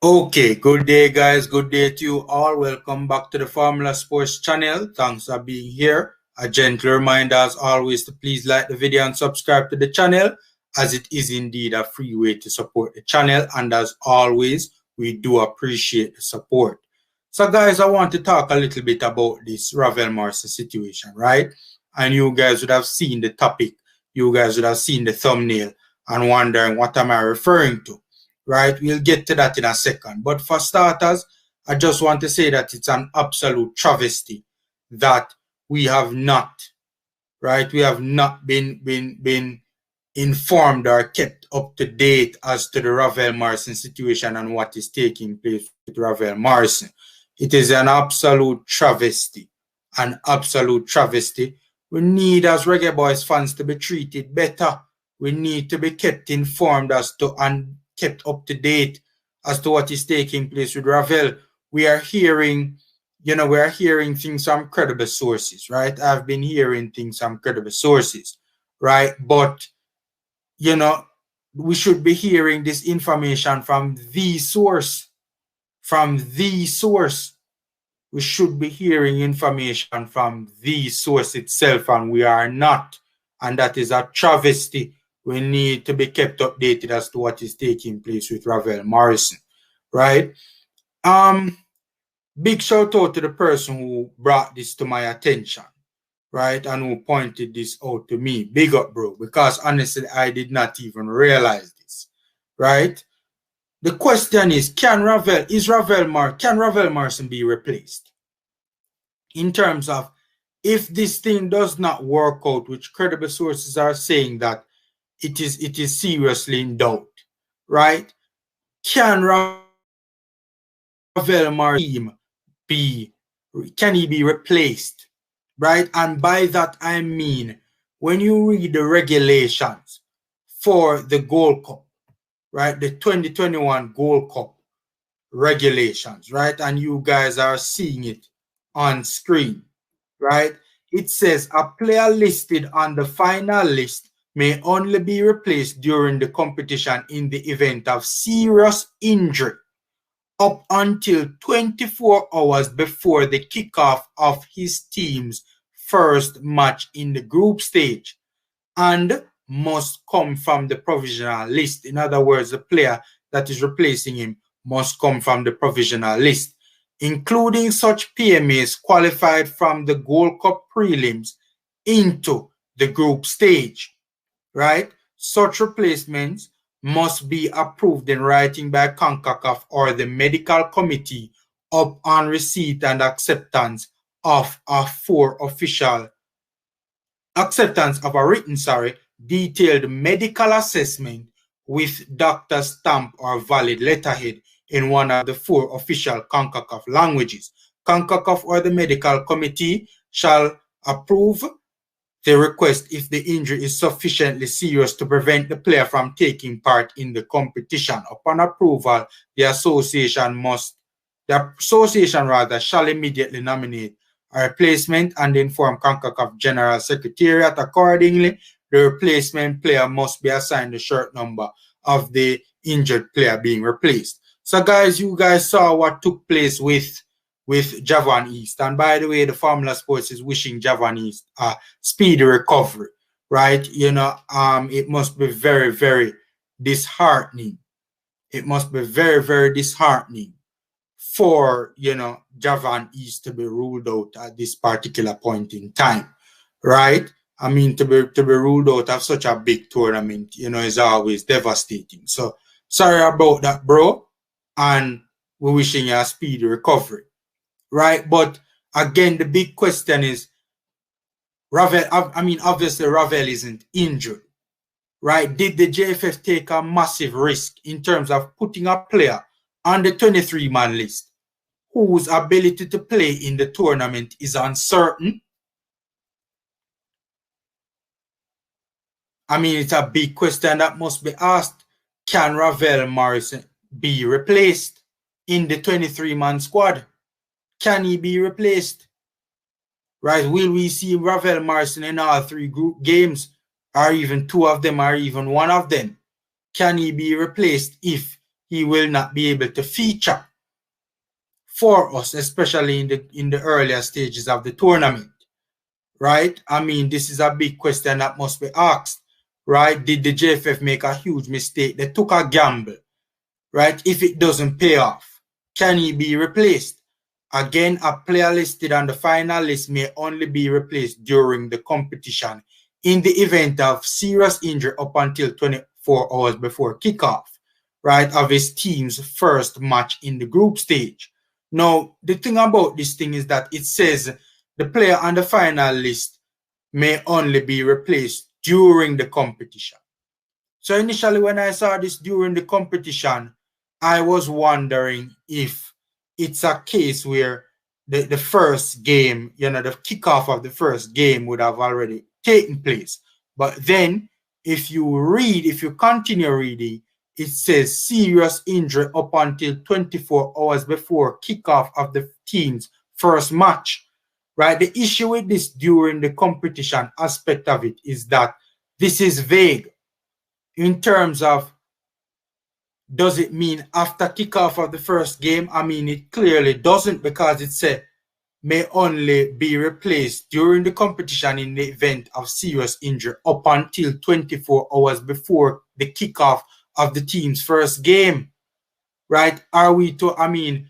Okay, good day guys, good day to you all. Welcome back to the Formula Sports channel. Thanks for being here. A gentle reminder as always to please like the video and subscribe to the channel, as it is indeed a free way to support the channel, and as always we do appreciate the support. So guys, I want to talk a little bit about this Ravel Morrison situation, right? And you guys would have seen the topic, you guys would have seen the thumbnail and wondering what am I referring to. Right, we'll get to that in a second. But for starters, I just want to say that it's an absolute travesty that we have not, right? We have not been informed or kept up to date as to the Ravel Morrison situation and what is taking place with Ravel Morrison. It is an absolute travesty, an absolute travesty. We need, as Reggae Boyz fans, to be treated better. We need to be kept informed as to and kept up to date as to what is taking place with Ravel. We are hearing, things from credible sources, right? I've been hearing things from credible sources, right? But, we should be hearing this information from the source, We should be hearing information from the source itself, and we are not. And that is a travesty. We need to be kept updated as to what is taking place with Ravel Morrison, right? Big shout out to the person who brought this to my attention, right? And who pointed this out to me. Big up, bro, because honestly, I did not even realize this, right? The question is, can Ravel Morrison be replaced? In terms of, if this thing does not work out, which credible sources are saying that it is seriously in doubt, right? Can Ravel Morrison be replaced, right? And by that I mean, when you read the regulations for the Gold Cup, right, the 2021 Gold Cup regulations, right, and you guys are seeing it on screen, right? It says a player listed on the final list may only be replaced during the competition in the event of serious injury up until 24 hours before the kickoff of his team's first match in the group stage, and must come from the provisional list. In other words, the player that is replacing him must come from the provisional list, including such PMAs qualified from the Gold Cup prelims into the group stage. Right? Such replacements must be approved in writing by CONCACAF or the medical committee upon receipt and acceptance of a written, detailed medical assessment with doctor's stamp or valid letterhead in one of the 4 official CONCACAF languages. CONCACAF or the medical committee shall approve the request if the injury is sufficiently serious to prevent the player from taking part in the competition. Upon approval, the association shall immediately nominate a replacement and inform CONCACAF General Secretariat. Accordingly, the replacement player must be assigned the shirt number of the injured player being replaced. So guys, you guys saw what took place with Javon East. And by the way, the Formula Sports is wishing Javon East a speedy recovery, right? It must be very, very disheartening. It must be very, very disheartening for, Javon East to be ruled out at this particular point in time, right? I mean, to be ruled out of such a big tournament, is always devastating. So sorry about that, bro. And we're wishing you a speedy recovery. Right, but again, the big question is, Ravel, obviously Ravel isn't injured, right? Did the JFF take a massive risk in terms of putting a player on the 23-man list whose ability to play in the tournament is uncertain? I mean, it's a big question that must be asked. Can Ravel Morrison be replaced in the 23-man squad? Can he be replaced? Right? Will we see Ravel Morrison in all 3 group games, or even 2 of them, or even 1 of them? Can he be replaced if he will not be able to feature for us, especially in the earlier stages of the tournament, right? I mean, this is a big question that must be asked, right? Did the JFF make a huge mistake? They took a gamble, right? If it doesn't pay off, can he be replaced? Again, a player listed on the final list may only be replaced during the competition in the event of serious injury up until 24 hours before kickoff, right, of his team's first match in the group stage. Now, the thing about this thing is that it says the player on the final list may only be replaced during the competition. So initially when I saw this during the competition, I was wondering if it's a case where the first game, the kickoff of the first game would have already taken place. But then if you continue reading, it says serious injury up until 24 hours before kickoff of the team's first match, right? The issue with this during the competition aspect of it is that this is vague in terms of, does it mean after kickoff of the first game? I mean, it clearly doesn't, because it said may only be replaced during the competition in the event of serious injury up until 24 hours before the kickoff of the team's first game, right? The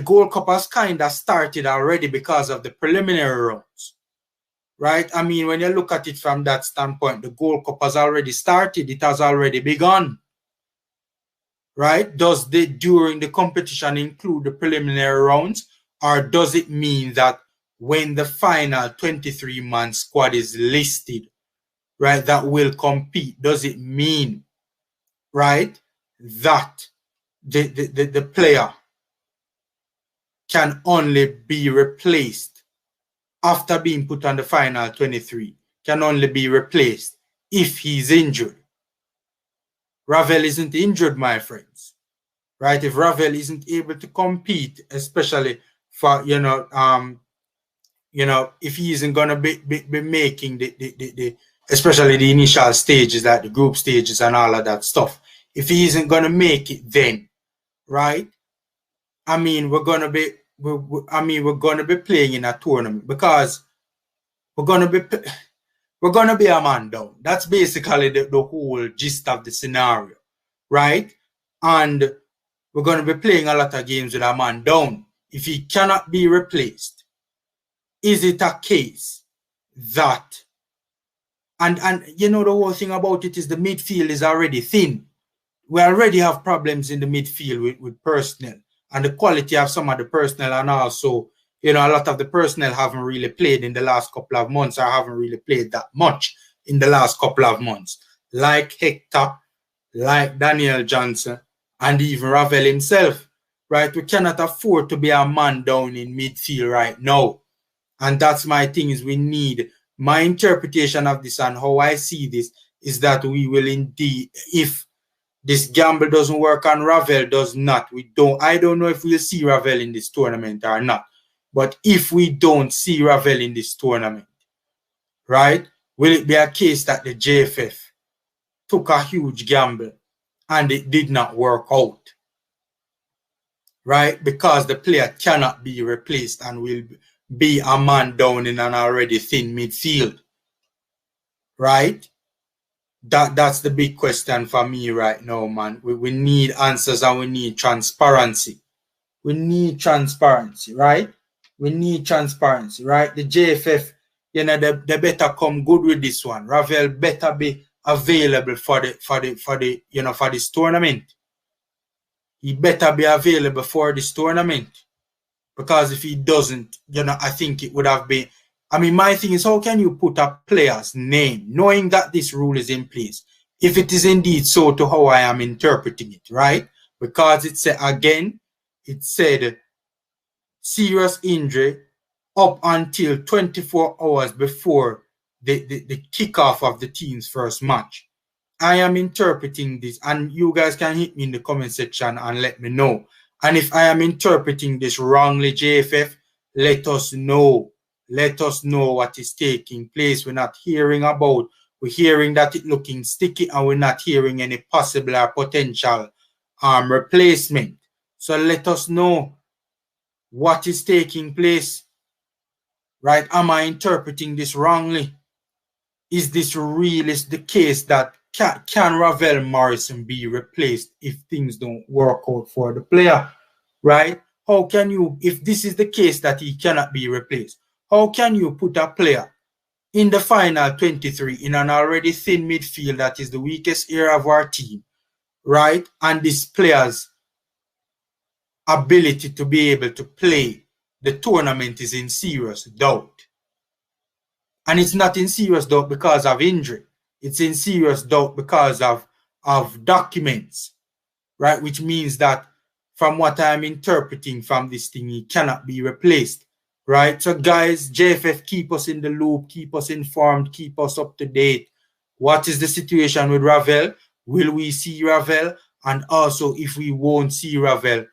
Gold Cup has kind of started already because of the preliminary rounds, right? I mean, when you look at it from that standpoint, the Gold Cup has already started. It has already begun, right? Does during the competition include the preliminary rounds, or does it mean that when the final 23-man squad is listed, right, that will compete, does it mean, right, that the player can only be replaced after being put on the final 23, can only be replaced if he's injured? Ravel isn't injured, my friends, right? If Ravel isn't able to compete, especially for, if he isn't going to be making the especially the initial stages, like the group stages and all of that stuff, if he isn't going to make it, then, right, I mean, we're going to be playing in a tournament, because we're going to be a man down. That's basically the whole gist of the scenario, right? And we're going to be playing a lot of games with a man down. If he cannot be replaced, is it a case that, and the whole thing about it is the midfield is already thin. We already have problems in the midfield with personnel, and the quality of some of the personnel, and also, a lot of the personnel haven't really played in the last couple of months, or haven't really played that much in the last couple of months. Like Hector, like Daniel Johnson, and even Ravel himself, right? We cannot afford to be a man down in midfield right now. And that's my thing, is we need, my interpretation of this and how I see this is that we will indeed, if this gamble doesn't work and Ravel does not, I don't know if we'll see Ravel in this tournament or not. But if we don't see Ravel in this tournament, right, will it be a case that the JFF took a huge gamble and it did not work out, right? Because the player cannot be replaced and will be a man down in an already thin midfield, right? That's the big question for me right now, man. We need answers, and we need transparency. We need transparency, right? We need transparency, right? The JFF, they better come good with this one. Ravel better be available for this tournament. He better be available for this tournament. Because if he doesn't, I think it would have been, my thing is, how can you put a player's name, knowing that this rule is in place, if it is indeed so to how I am interpreting it, right? Because it said serious injury up until 24 hours before the kickoff of the team's first match. I am interpreting this, and you guys can hit me in the comment section and let me know. And if I am interpreting this wrongly, JFF, let us know. Let us know what is taking place. We're hearing that it looking sticky, and we're not hearing any possible or potential replacement. So let us know what is taking place, right? Am I interpreting this wrongly? Is this really the case that can Ravel Morrison be replaced if things don't work out for the player, right? How can you, if this is the case that he cannot be replaced, how can you put a player in the final 23 in an already thin midfield that is the weakest area of our team, right? And this player's ability to be able to play the tournament is in serious doubt. And it's not in serious doubt because of injury. It's in serious doubt because of documents, right? Which means that from what I'm interpreting from this thing, he cannot be replaced, right? So guys, JFF, keep us in the loop, keep us informed, keep us up to date. What is the situation with Ravel? Will we see Ravel? And also, if we won't see Ravel,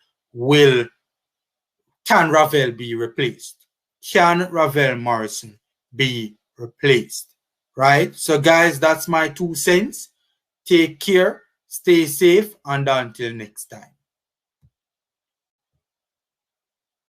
can Ravel be replaced? Can Ravel Morrison be replaced? Right? So guys, that's my 2 cents. Take care, stay safe, and until next time.